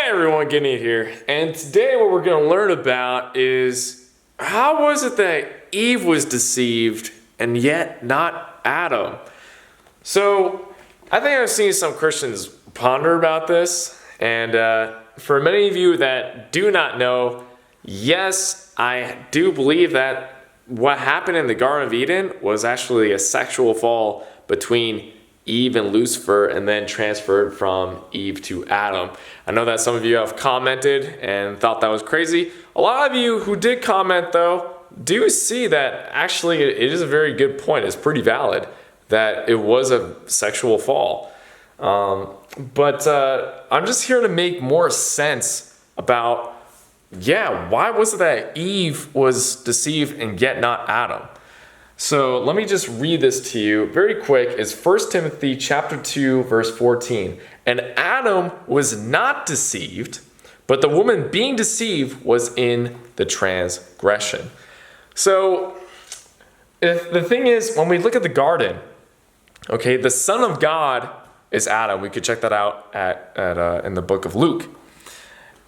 everyone, Guinea here, and today what we're going to learn about is how was it that Eve was deceived and yet not Adam? So I think I've seen some Christians ponder about this, and for many of you that do not know, yes, I do believe that what happened in the Garden of Eden was actually a sexual fall between Eve and Lucifer, and then transferred from Eve to Adam. I know that some of you have commented and thought that was crazy. A lot of you who did comment, though, do see that actually it is a very good point. It's pretty valid that it was a sexual fall. But I'm just here to make more sense about, why was it that Eve was deceived and yet not Adam? So let me just read this to you very quick. It's 1 Timothy chapter 2, verse 14. And Adam was not deceived, but the woman being deceived was in the transgression. So if the thing is, when we look at the garden, okay, the Son of God is Adam. We could check that out in the book of Luke.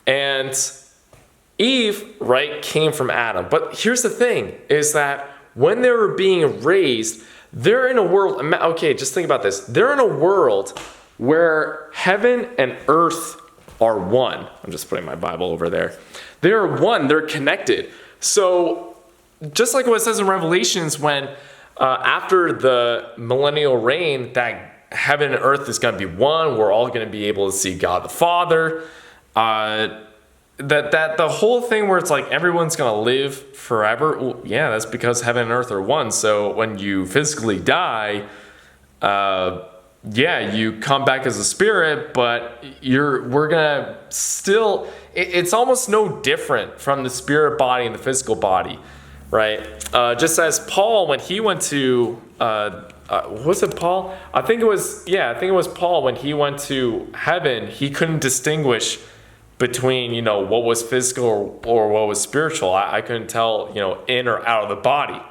And Eve, right, came from Adam. But here's the thing, is that when they were being raised, they're in a world, okay, just think about this. They're in a world where heaven and earth are one. I'm just putting my Bible over there. They're one, they're connected. So just like what it says in Revelations, when after the millennial reign, that heaven and earth is going to be one, we're all going to be able to see God the Father. That the whole thing where it's like everyone's going to live forever, well, yeah, that's because heaven and earth are one. So when you physically die, you come back as a spirit, but we're going to still, it's almost no different from the spirit body and the physical body, right? Just as Paul, when he went to, was it Paul? I think it was Paul, when he went to heaven, he couldn't distinguish between, what was physical or what was spiritual. I couldn't tell, in or out of the body.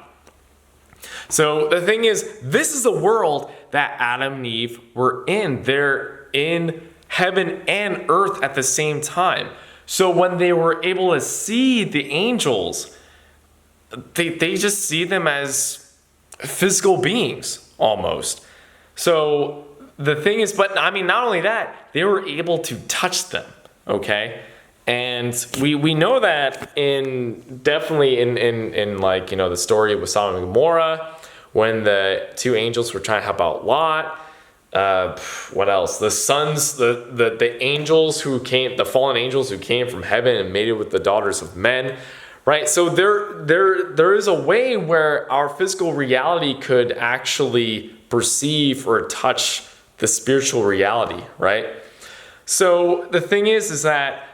So the thing is, this is the world that Adam and Eve were in. They're in heaven and earth at the same time. So when they were able to see the angels, they just see them as physical beings almost. So the thing is, but I mean, not only that, they were able to touch them. Okay, and we know that definitely in like, the story with Sodom and Gomorrah, when the two angels were trying to help out Lot. What else? The sons, the angels who came, the fallen angels who came from heaven and mated with the daughters of men, right? So there is a way where our physical reality could actually perceive or touch the spiritual reality, right? So the thing is that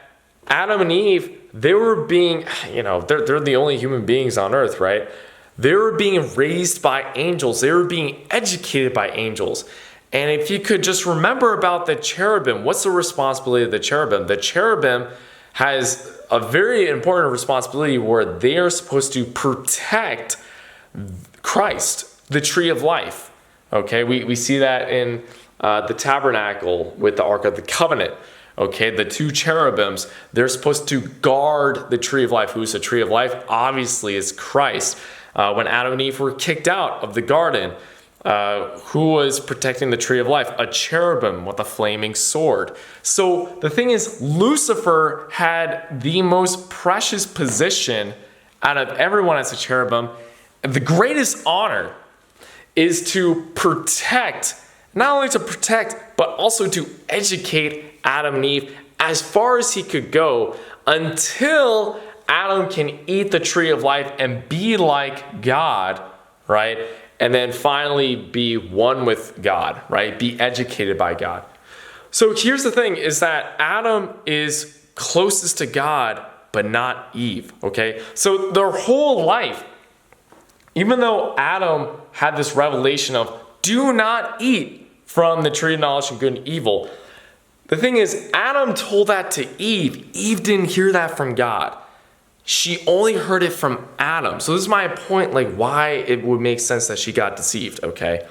Adam and Eve, they were being, they're the only human beings on earth, right? They were being raised by angels. They were being educated by angels. And if you could just remember about the cherubim, what's the responsibility of the cherubim? The cherubim has a very important responsibility where they are supposed to protect Christ, the tree of life. Okay, we see that in the tabernacle with the Ark of the Covenant. Okay, the two cherubims, they're supposed to guard the tree of life. Who's the tree of life? Obviously, it's Christ. When Adam and Eve were kicked out of the garden, who was protecting the tree of life? A cherubim with a flaming sword. So the thing is, Lucifer had the most precious position out of everyone as a cherubim. The greatest honor is to protect, not only to protect, but also to educate Adam and Eve as far as he could go until Adam can eat the tree of life and be like God, right? And then finally be one with God, right? Be educated by God. So here's the thing, is that Adam is closest to God, but not Eve, okay? So their whole life, even though Adam had this revelation of do not eat from the tree of knowledge of good and evil, the thing is, Adam told that to Eve. Eve didn't hear that from God. She only heard it from Adam. So this is my point, like why it would make sense that she got deceived, okay?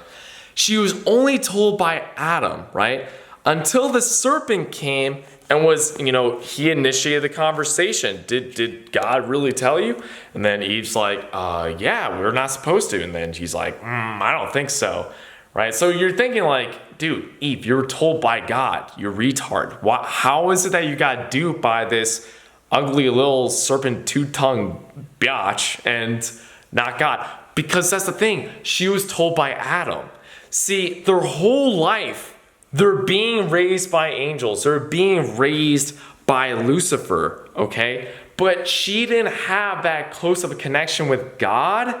She was only told by Adam, right? Until the serpent came and he initiated the conversation. Did God really tell you? And then Eve's like, yeah, we're not supposed to. And then she's like, I don't think so. Right? So you're thinking like, dude, Eve, you were told by God, you retard. How is it that you got duped by this ugly little serpent two-tongued biatch and not God? Because that's the thing. She was told by Adam. See, their whole life, they're being raised by angels. They're being raised by Lucifer, okay? But she didn't have that close of a connection with God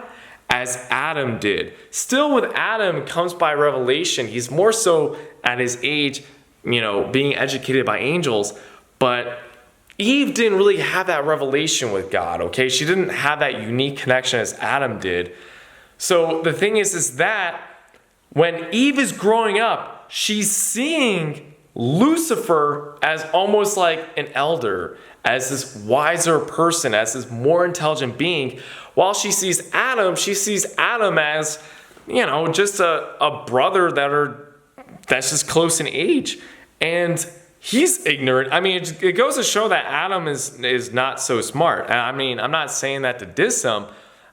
as Adam did. Still, with Adam comes by revelation. He's more so at his age, being educated by angels. But Eve didn't really have that revelation with God, okay? She didn't have that unique connection as Adam did. So the thing is that when Eve is growing up, she's seeing Lucifer as almost like an elder, as this wiser person, as this more intelligent being. While she sees Adam as, just a brother that's just close in age. And he's ignorant. I mean, it goes to show that Adam is not so smart. I mean, I'm not saying that to diss him.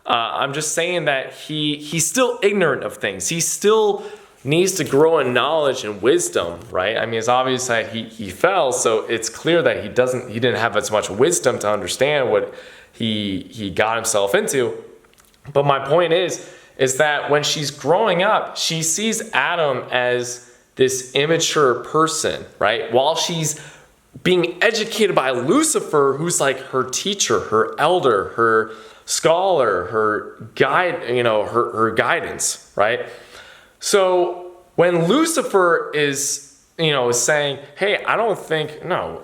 I'm just saying that he's still ignorant of things. He still needs to grow in knowledge and wisdom, right? I mean, it's obvious that he fell, so it's clear that he didn't have as much wisdom to understand what he got himself into. But my point is that when she's growing up, she sees Adam as this immature person, right? While she's being educated by Lucifer, who's like her teacher, her elder, her scholar, her guide, her guidance, right? So when Lucifer is, saying, hey, I don't think, no,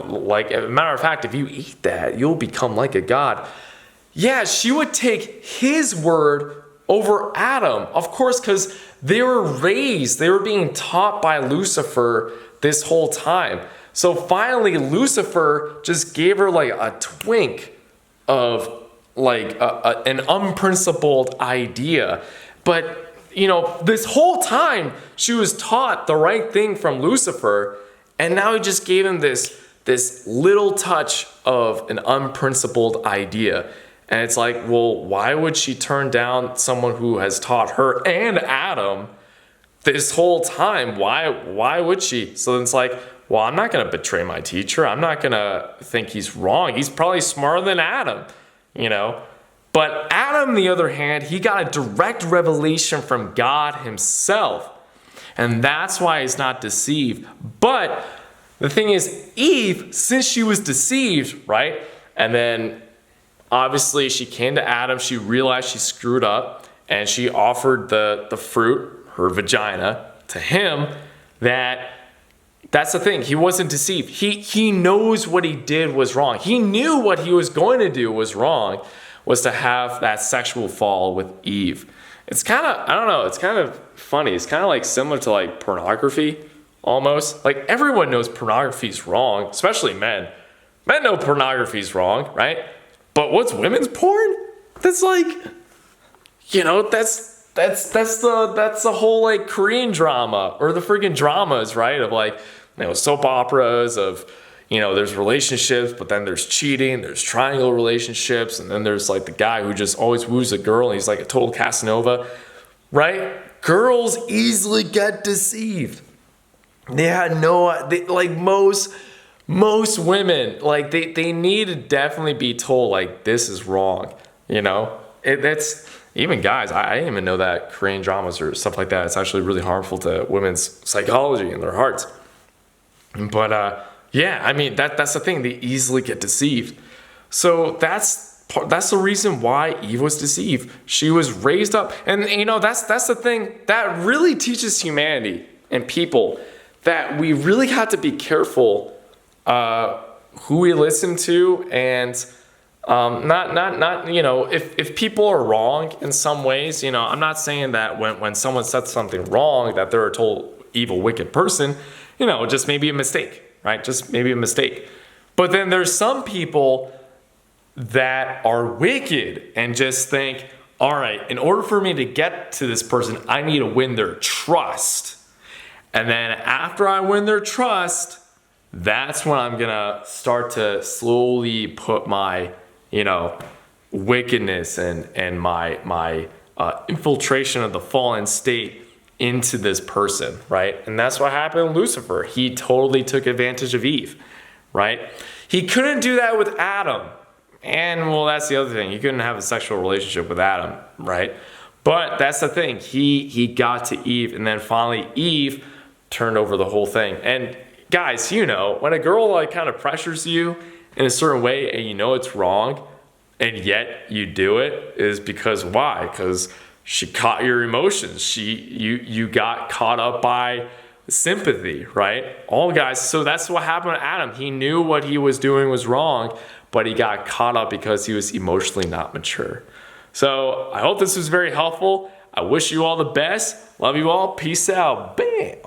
like, as a matter of fact, if you eat that, you'll become like a god. Yeah, she would take his word over Adam, of course, because they were being taught by Lucifer this whole time. So finally, Lucifer just gave her like a twink of like an unprincipled idea. But, this whole time she was taught the right thing from Lucifer, and now he just gave him this little touch of an unprincipled idea. And it's like, well, why would she turn down someone who has taught her and Adam this whole time? Why would she? So it's like, well, I'm not going to betray my teacher. I'm not going to think he's wrong. He's probably smarter than Adam, But Adam, on the other hand, he got a direct revelation from God himself. And that's why he's not deceived. But the thing is, Eve, since she was deceived, right? And then obviously she came to Adam, she realized she screwed up, and she offered the fruit, her vagina, to him. That's the thing. He wasn't deceived. He knows what he did was wrong. He knew what he was going to do was wrong, was to have that sexual fall with Eve. It's kind of, I don't know, it's kind of funny. It's kind of like similar to like pornography almost. Like everyone knows pornography is wrong, especially men. Men know pornography is wrong, right? But what's women's porn? That's like, that's the whole like Korean drama or the freaking dramas, right? Of like, soap operas of, there's relationships, but then there's cheating, there's triangle relationships, and then there's like the guy who just always woos a girl and he's like a total Casanova, right? Girls easily get deceived. Most women, like they need to definitely be told like this is wrong, That's even guys. I didn't even know that Korean dramas or stuff like that. It's actually really harmful to women's psychology and their hearts. But yeah, I mean that's the thing. They easily get deceived. So that's the reason why Eve was deceived. She was raised up, and that's the thing that really teaches humanity and people that we really have to be careful who we listen to, and not if people are wrong in some ways. I'm not saying that when someone says something wrong that they're a total evil, wicked person. Just maybe a mistake, right? Just maybe a mistake. But then there's some people that are wicked and just think, all right, in order for me to get to this person, I need to win their trust. And then after I win their trust, that's when I'm gonna start to slowly put my, wickedness and my infiltration of the fallen state into this person, right? And that's what happened with Lucifer. He totally took advantage of Eve, right? He couldn't do that with Adam. And well, that's the other thing. He couldn't have a sexual relationship with Adam, right? But that's the thing. He got to Eve, and then finally Eve turned over the whole thing. And guys, when a girl like kind of pressures you in a certain way and you know it's wrong, and yet you do it, is because why? Because she caught your emotions. You got caught up by sympathy, right? All guys. So that's what happened to Adam. He knew what he was doing was wrong, but he got caught up because he was emotionally not mature. So I hope this was very helpful. I wish you all the best. Love you all. Peace out. Bam.